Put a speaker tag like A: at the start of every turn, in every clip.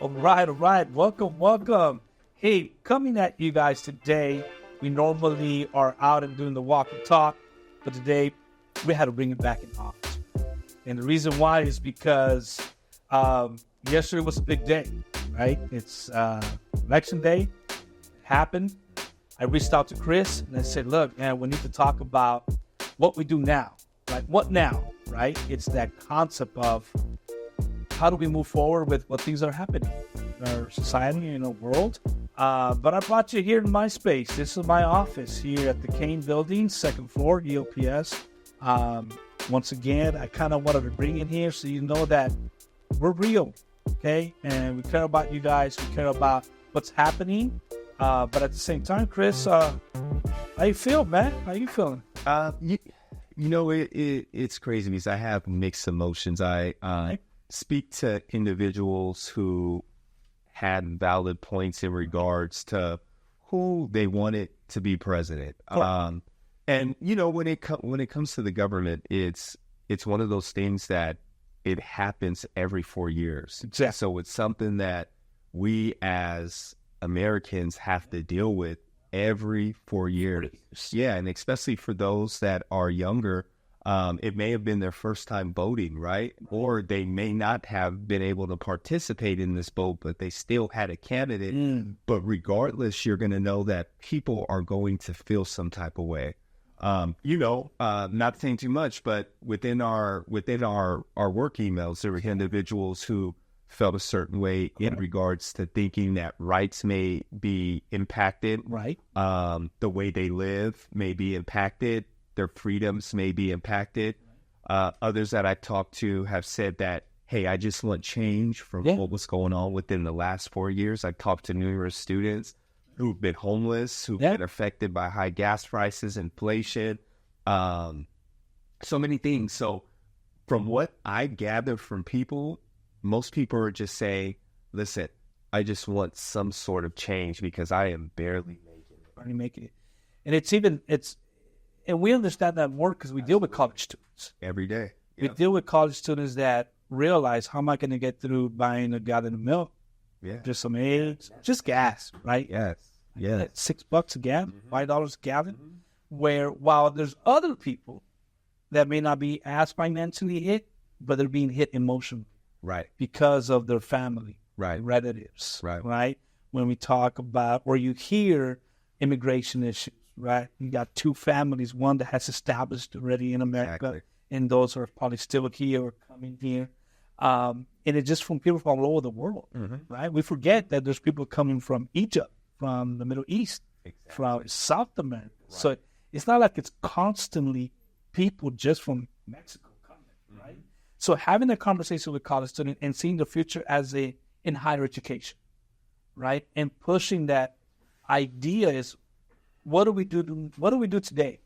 A: All right. Welcome. Hey, coming at you guys today. We normally are out and doing the walk and talk, but today we had to bring it back in office. And the reason why is because yesterday was a big day, right? It's election day. It happened. I reached out to Chris and I said, look, man, we need to talk about what we do now. Like, what now, right? It's that concept of how do we move forward with what things are happening in our society, in our world. But I brought you here in my space. This is my office here at the Kane Building, second floor, EOPS. Once again, I kind of wanted to bring it here so you know that we're real, okay? And we care about you guys. We care about what's happening. But at the same time, Chris, how you feel, man? How you feeling?
B: It's crazy because I have mixed emotions. I speak to individuals who had valid points in regards to who they wanted to be president.
A: Cool.
B: And when it comes to the government, it's one of those things that it happens every 4 years.
A: Exactly.
B: So it's something that we as Americans have to deal with every 4 years. Yeah, and especially for those that are younger, it may have been their first time voting, right? Or they may not have been able to participate in this vote, but they still had a candidate. But regardless, you're going to know that people are going to feel some type of way. Not saying too much, but within our work emails, there were individuals who felt a certain way in regards to thinking that rights may be impacted.
A: Right.
B: The way they live may be impacted. Their freedoms may be impacted. Others that I talked to have said that, hey, I just want change from what was going on within the last 4 years. I talked to numerous students who've been homeless, who've been affected by high gas prices, inflation, so many things. So from what I gather from people, most people are just saying, listen, I just want some sort of change because I am barely making it.
A: And we understand that more because we deal with college students.
B: Every day.
A: We deal with college students that realize, how am I going to get through buying a gallon of milk?
B: Yeah.
A: Just some eggs, just gas, right?
B: Yes. Yeah.
A: $6 a gallon, $5 a gallon. Where while there's other people that may not be as financially hit, but they're being hit emotionally.
B: Right.
A: Because of their family.
B: Right.
A: Relatives.
B: Right.
A: When we talk about, or you hear immigration issues, right? You got two families, one that has established already in America, and those are probably still here or coming here. And it's just from people from all over the world, right? We forget that there's people coming from Egypt, from the Middle East, from South America. Right. So it's not like it's constantly people just from Mexico coming, right? So having a conversation with college students and seeing the future in higher education, right? And pushing that idea is, what do we do today?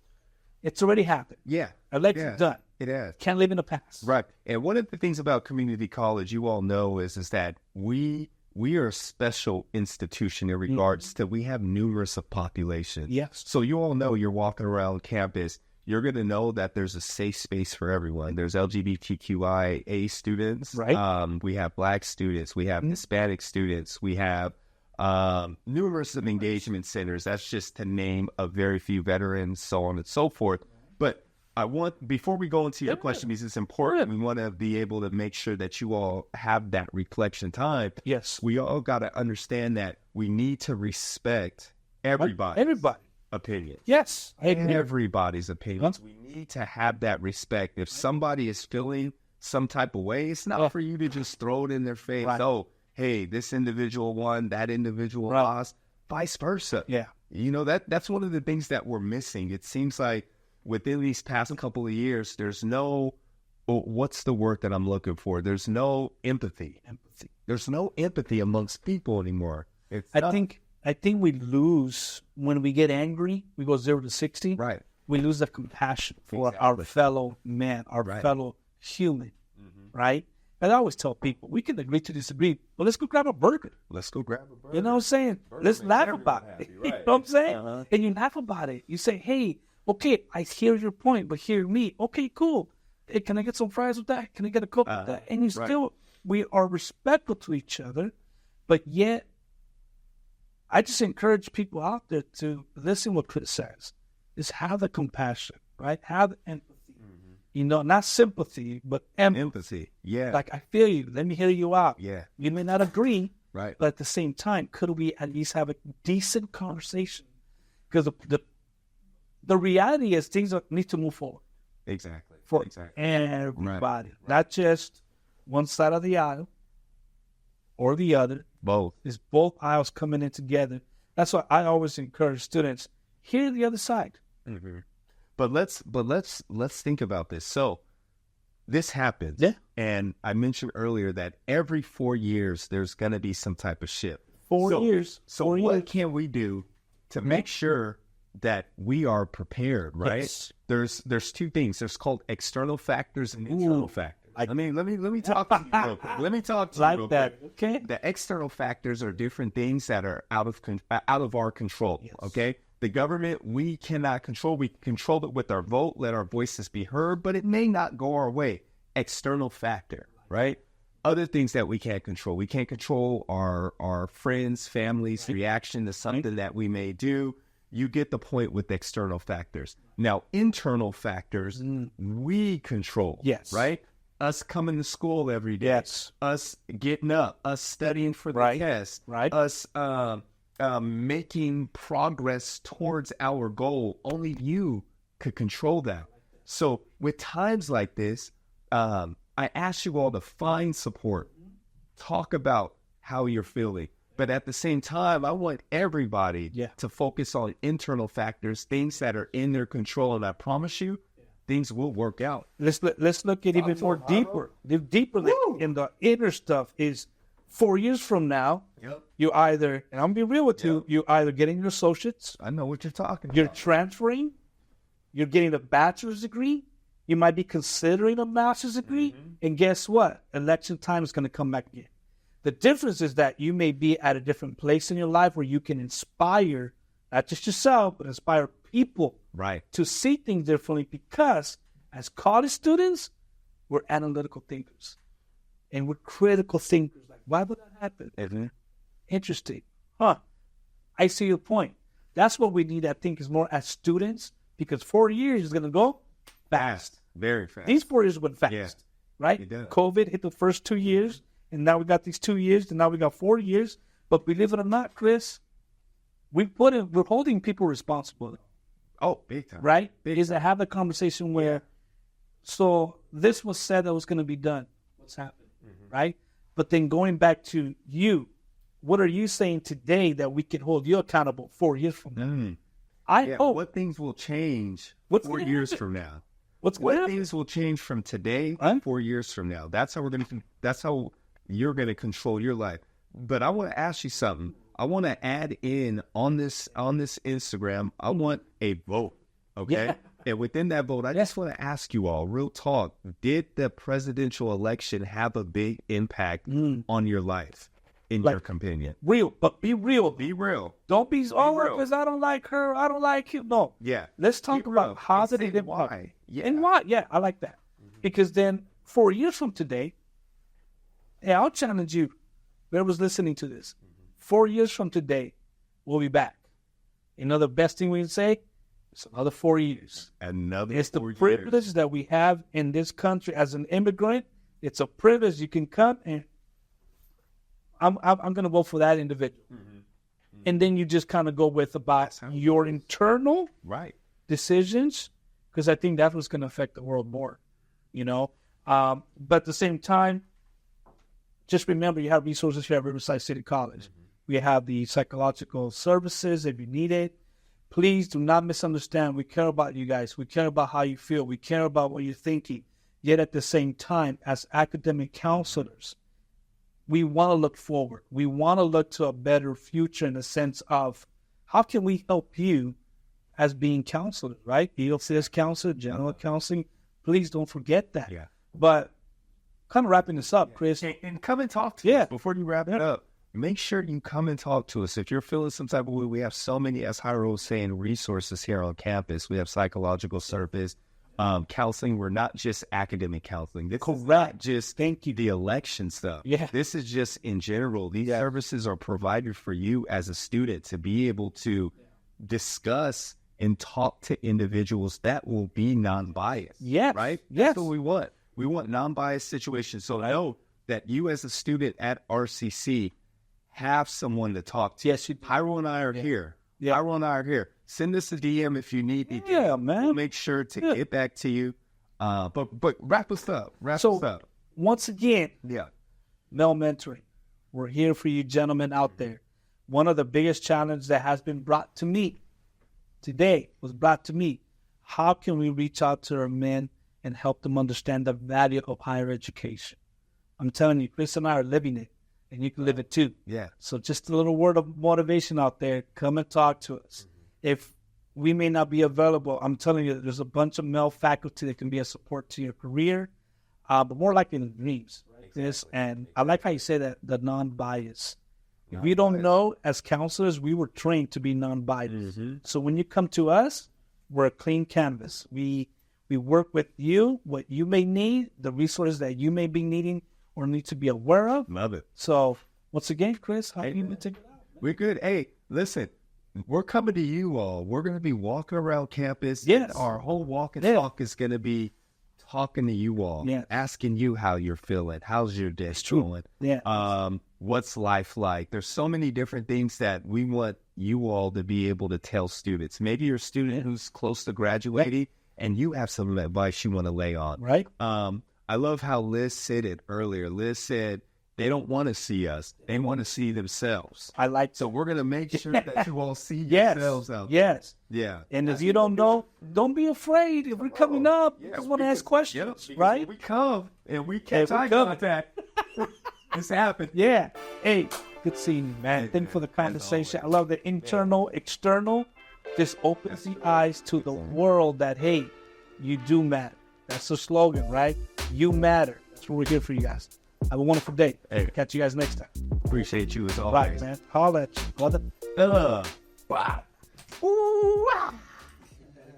A: It's already happened.
B: Yeah.
A: Election's done.
B: It has.
A: Can't live in the past.
B: Right. And one of the things about community college, you all know, is that we are a special institution in regards to, we have numerous of population.
A: Yes.
B: So you all know, you're walking around campus, you're going to know that there's a safe space for everyone. There's LGBTQIA students.
A: Right.
B: We have Black students. We have Hispanic students. We have numerous of engagement centers. That's just to name a very few, veterans, so on and so forth. But before we go into your question, because it's important, we want to be able to make sure that you all have that reflection time.
A: Yes.
B: We all got to understand that we need to respect everybody's opinion.
A: Yes. I agree.
B: Everybody's opinions. We need to have that respect. If somebody is feeling some type of way, it's not for you to just throw it in their face.
A: Right.
B: Oh, hey, this individual won, that individual lost, vice versa.
A: Yeah.
B: That's one of the things that we're missing. It seems like within these past couple of years, there's no, what's the word that I'm looking for? There's no empathy. There's no empathy amongst people anymore.
A: I think we lose, when we get angry, we go 0 to 60.
B: Right.
A: We lose the compassion for our fellow man, our fellow human, right? And I always tell people, we can agree to disagree, but let's go grab a burger. You know what I'm saying? Let's laugh about it. You know what I'm saying? And you laugh about it. You say, hey, okay, I hear your point, but hear me. Okay, cool. Hey, can I get some fries with that? Can I get a Coke with that? And we are respectful to each other, But yet, I just encourage people out there to listen what Chris says. Is have the compassion, right? Have the empathy. Not sympathy, but
B: empathy. Yeah.
A: Like, I feel you. Let me hear you out.
B: Yeah.
A: You may not agree,
B: right?
A: But at the same time, could we at least have a decent conversation? Because the reality is things need to move forward.
B: Exactly.
A: For everybody, not just one side of the aisle or the other.
B: Both.
A: It's both aisles coming in together. That's why I always encourage students, hear the other side.
B: Mm-hmm. But let's think about this. So this happens.
A: Yeah.
B: And I mentioned earlier that every 4 years there's gonna be some type of shift.
A: 4 years.
B: So what can we do to make sure that we are prepared, right?
A: Yes.
B: There's two things. There's called external factors and internal factors. Let me talk to you real quick. Let me talk to you real quick.
A: Okay.
B: The external factors are different things that are out of our control.
A: Yes.
B: Okay. The government, we cannot control. We control it with our vote, let our voices be heard, but it may not go our way. External factor, right? Other things that we can't control. We can't control our friends, families' reaction to something that we may do. You get the point with external factors. Now, internal factors, we control.
A: Yes.
B: Right? Us coming to school every day.
A: Yes.
B: Us getting up. Us studying for the test.
A: Right.
B: Us making progress towards our goal. Only you could control that. So with times like this, I ask you all to find support. Talk about how you're feeling. But at the same time, I want everybody to focus on internal factors, things that are in their control. And I promise you, things will work out.
A: Let's look at even more deeper. The deeper in the inner stuff is 4 years from now, you either, and I'm going to be real with you, you either getting your associates.
B: I know what you're talking about.
A: You're transferring. You're getting a bachelor's degree. You might be considering a master's degree. And guess what? Election time is going to come back again. The difference is that you may be at a different place in your life where you can inspire, not just yourself, but inspire people to see things differently, because as college students, we're analytical thinkers. And we're critical thinkers. Like, why would that happen? Interesting. I see your point. That's what we need, I think, is more as students, because 4 years is going to go fast.
B: Very fast.
A: These 4 years went fast, right?
B: It does.
A: COVID hit the first 2 years, and now we got these 2 years, and now we got 4 years. But believe it or not, Chris, we're holding people responsible.
B: Oh, big time.
A: Right? Is to have the conversation where, so this was said that was going to be done. What's happened, right? But then going back to you, what are you saying today that we can hold you accountable 4 years from now? I hope.
B: What things will change 4 years from now?
A: What
B: things will change from today 4 years from now? That's how you're gonna control your life. But I want to ask you something. I want to add in on this Instagram. I want a vote. Okay. Yeah. And within that vote, I just want to ask you all, real talk, did the presidential election have a big impact on your life, in your opinion?
A: Real, but be real.
B: Be real.
A: Don't be, because I don't like her, I don't like him. No.
B: Yeah.
A: Let's talk about how did it impact.
B: Why. Yeah.
A: And why. Yeah, I like that. Because then 4 years from today, I'll challenge you, whoever's listening to this, 4 years from today, we'll be back. You know the best thing we can say? It's another 4 years. It's the privilege that we have in this country as an immigrant. It's a privilege. You can come and I'm going to vote for that individual. And then you just kind of go with about your internal decisions, because I think that's what's going to affect the world more, But at the same time, just remember you have resources here at Riverside City College. We have the psychological services if you need it. Please do not misunderstand. We care about you guys. We care about how you feel. We care about what you're thinking. Yet at the same time, as academic counselors, we want to look forward. We want to look to a better future in the sense of how can we help you as being counselors, right? ELCS counselor, general counseling. Please don't forget that.
B: Yeah.
A: But kind of wrapping this up, Chris.
B: And come and talk to us before you wrap it up. Make sure you come and talk to us. If you're feeling some type of way, we have so many, as Jairo was saying, resources here on campus. We have psychological service. counseling. We're not just academic counseling. This
A: Correct.
B: is not just
A: Thank you.
B: the election stuff.
A: Yeah.
B: This is just in general. These services are provided for you as a student to be able to discuss and talk to individuals that will be non-biased.
A: Yes.
B: Right?
A: Yes.
B: That's what we want. We want non-biased situations. So I know that you as a student at RCC have someone to talk to.
A: Yes, you do.
B: Pyro and I are here.
A: Yeah.
B: Pyro and I are here. Send us a DM if you need me.
A: Yeah, man.
B: We'll make sure to get back to you. But wrap us up. Wrap us up.
A: Once again,
B: Yeah.
A: male mentoring. We're here for you gentlemen out there. One of the biggest challenges that has been brought to me today was brought to me. How can we reach out to our men and help them understand the value of higher education? I'm telling you, Chris and I are living it, and you can live it too.
B: Yeah.
A: So just a little word of motivation out there. Come and talk to us. If we may not be available, I'm telling you, there's a bunch of male faculty that can be a support to your career, but more likely in dreams. This, and I like how you say that, the non-bias. If we don't know, as counselors, we were trained to be non-biased. So when you come to us, we're a clean canvas. We work with you, what you may need, the resources that you may be needing or need to be aware of.
B: Love it.
A: So once again, Chris, how do you take it out?
B: We're good. Hey, listen, we're coming to you all. We're going to be walking around campus.
A: Yes.
B: Our whole walk and talk is going to be talking to you all, asking you how you're feeling. How's your day going?
A: Yeah.
B: What's life like? There's so many different things that we want you all to be able to tell students. Maybe you're a student who's close to graduating and you have some advice you want to lay on.
A: Right.
B: I love how Liz said it earlier. Liz said they don't want to see us. They want to see themselves.
A: I like
B: So we're going to make sure that you all see yourselves out there.
A: Yes.
B: Yeah.
A: And if you don't know, don't be afraid. If we're coming up, you just want to ask questions, right?
B: We come and we catch eye
A: come.
B: contact. It's happened.
A: Yeah. Hey, good seeing you, man. Thank you for the conversation. I love the internal, external. Just opens the eyes to the world that, hey, you do matter. That's the slogan, right? You matter. That's what we're here for you guys. Have a wonderful day.
B: Hey.
A: Catch you guys next time.
B: Appreciate you as always.
A: Right, man. Holla at you, brother.
B: Wow.
A: Ooh, wow.